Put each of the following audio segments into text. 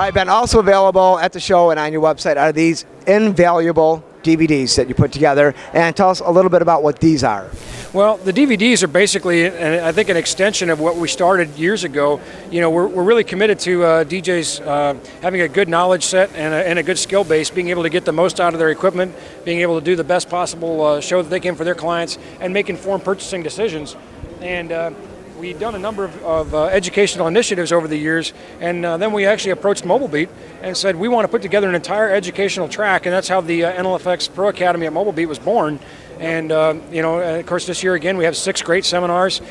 right, Ben, also available at the show and on your website are these invaluable DVDs that you put together. And tell us a little bit about what these are. Well, the DVDs are basically, I think, an extension of what we started years ago. You know, we're really committed to DJs having a good knowledge set and a good skill base, being able to get the most out of their equipment, being able to do the best possible show that they can for their clients, and make informed purchasing decisions. And we've done a number of educational initiatives over the years, and then we actually approached MobileBeat and said we want to put together an entire educational track, and that's how the NLFX Pro Academy at MobileBeat was born. And you know, of course, this year again we have 6 great seminars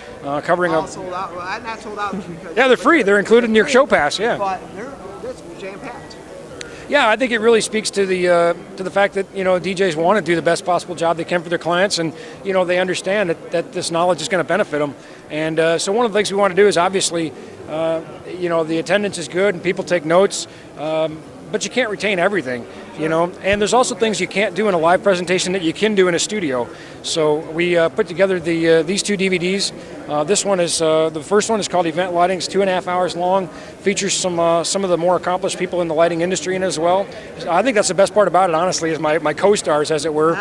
covering. All sold out. Well, not sold out because yeah, they're free. They're included in your show pass. Yeah. But that's jam-packed. Yeah, I think it really speaks to the fact that, you know, DJs want to do the best possible job they can for their clients, and, you know, they understand that this knowledge is going to benefit them. And so one of the things we want to do is obviously, you know, the attendance is good and people take notes, but you can't retain everything, you know. And there's also things you can't do in a live presentation that you can do in a studio. So we put together these 2 DVDs. This one is the first one is called Event Lighting. It's 2.5 hours long. Features some of the more accomplished people in the lighting industry in as well. I think that's the best part about it, honestly, is my co-stars, as it were.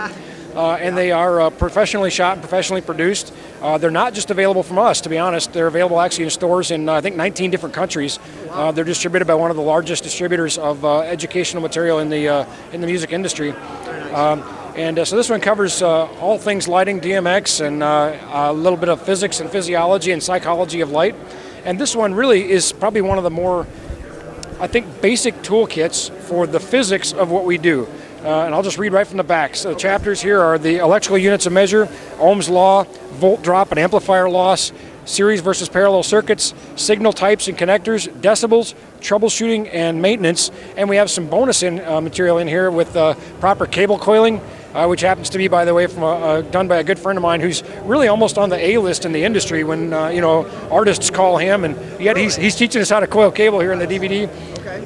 And they are professionally shot and professionally produced. They're not just available from us, to be honest. They're available actually in stores in, I think, 19 different countries. They're distributed by one of the largest distributors of educational material in the music industry. So this one covers all things lighting, DMX, and a little bit of physics and physiology and psychology of light. And this one really is probably one of the more, I think, basic toolkits for the physics of what we do. And I'll just read right from the back. So the chapters here are the electrical units of measure, Ohm's law, volt drop and amplifier loss, series versus parallel circuits, signal types and connectors, decibels, troubleshooting and maintenance. And we have some bonus material in here with proper cable coiling, which happens to be, by the way, from done by a good friend of mine who's really almost on the A-list in the industry when you know, artists call him, and yet he's teaching us how to coil cable here in the DVD.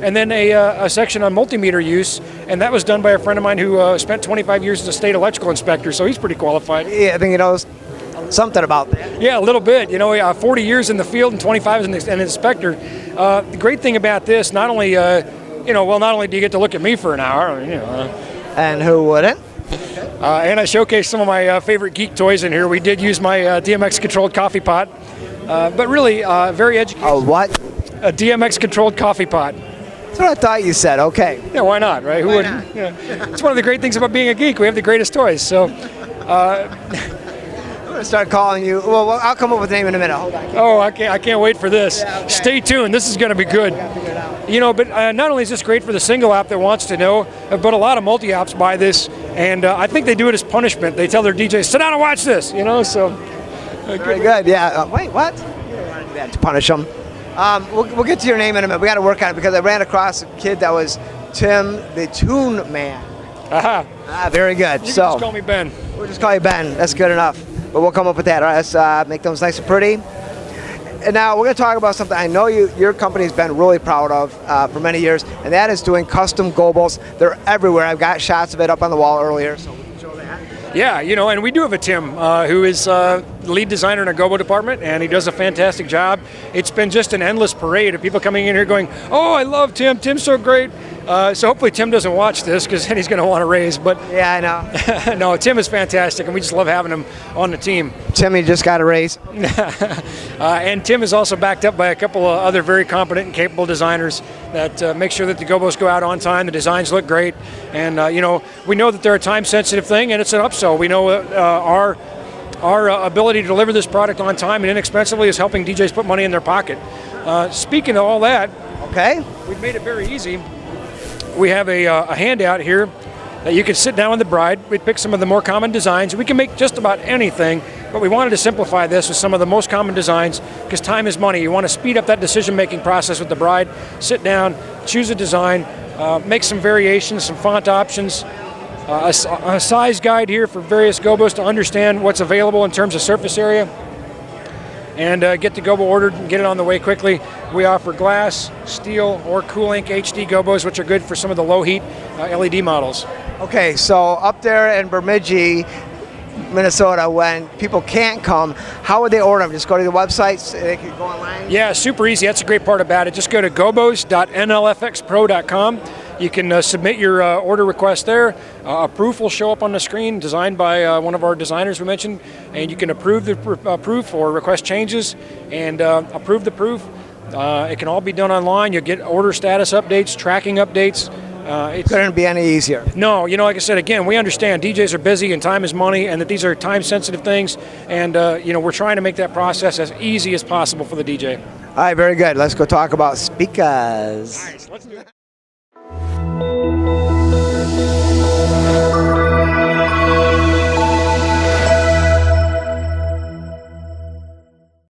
And then a section on multimeter use, and that was done by a friend of mine who spent 25 years as a state electrical inspector, so he's pretty qualified. Yeah, I think he knows something about that. Yeah, a little bit. You know, 40 years in the field and 25 as an inspector. The great thing about this, not only, you know, well, not only do you get to look at me for an hour, you know. And who wouldn't? And I showcased some of my favorite geek toys in here. We did use my DMX-controlled coffee pot, but really very educational. A what? A DMX-controlled coffee pot. That's what I thought you said. Okay. Yeah, why not, right? Who wouldn't? Yeah. It's one of the great things about being a geek. We have the greatest toys. So, I'm gonna start calling you. Well, I'll come up with a name in a minute. Hold on. Oh, I can't wait for this. Yeah, okay. Stay tuned. This is going to be good. You know, but not only is this great for the single app that wants to know, but a lot of multi-apps buy this, and I think they do it as punishment. They tell their DJs, sit down and watch this, you know, so. Very good, yeah. Wait, what? You don't want to do that to punish them. We'll get to your name in a minute. We got to work on it because I ran across a kid that was Tim the Tune Man. Aha. Very good. You can just call me Ben. We'll just call you Ben. That's good enough. But we'll come up with that. All right, let's make those nice and pretty. And now we're going to talk about something I know your company's been really proud of for many years, and that is doing custom gobos. They're everywhere. I've got shots of it up on the wall earlier, so we can show that. Yeah, you know, and we do have a Tim who is the lead designer in our gobo department, and he does a fantastic job. It's been just an endless parade of people coming in here going, oh, I love Tim. Tim's so great. So hopefully Tim doesn't watch this because then he's going to want to raise. But yeah, I know. No, Tim is fantastic, and we just love having him on the team. Timmy just got a raise. And Tim is also backed up by a couple of other very competent and capable designers that make sure that the gobos go out on time, the designs look great, and you know, we know that they're a time-sensitive thing, and it's an upsell. We know our ability to deliver this product on time and inexpensively is helping DJs put money in their pocket. Speaking of all that, okay, we've made it very easy. We have a handout here that you can sit down with the bride. We pick some of the more common designs. We can make just about anything, but we wanted to simplify this with some of the most common designs because time is money. You want to speed up that decision-making process with the bride. Sit down, choose a design, make some variations, some font options, a size guide here for various gobos to understand what's available in terms of surface area, and get the gobo ordered and get it on the way quickly. We offer glass, steel, or Cool Ink HD gobos, which are good for some of the low heat LED models. Okay, so up there in Bemidji, Minnesota, when people can't come, how would they order them? Just go to the websites, they can go online? Yeah, super easy. That's a great part about it. Just go to gobos.nlfxpro.com. You can submit your order request there. A proof will show up on the screen, designed by one of our designers we mentioned, and you can approve the proof or request changes and approve the proof. It can all be done online. You'll get order status updates, tracking updates. It couldn't be any easier. No, like I said, again, we understand DJs are busy and time is money, and that these are time-sensitive things, and we're trying to make that process as easy as possible for the DJ. All right, very good. Let's go talk about speakers. Nice. Let's do it.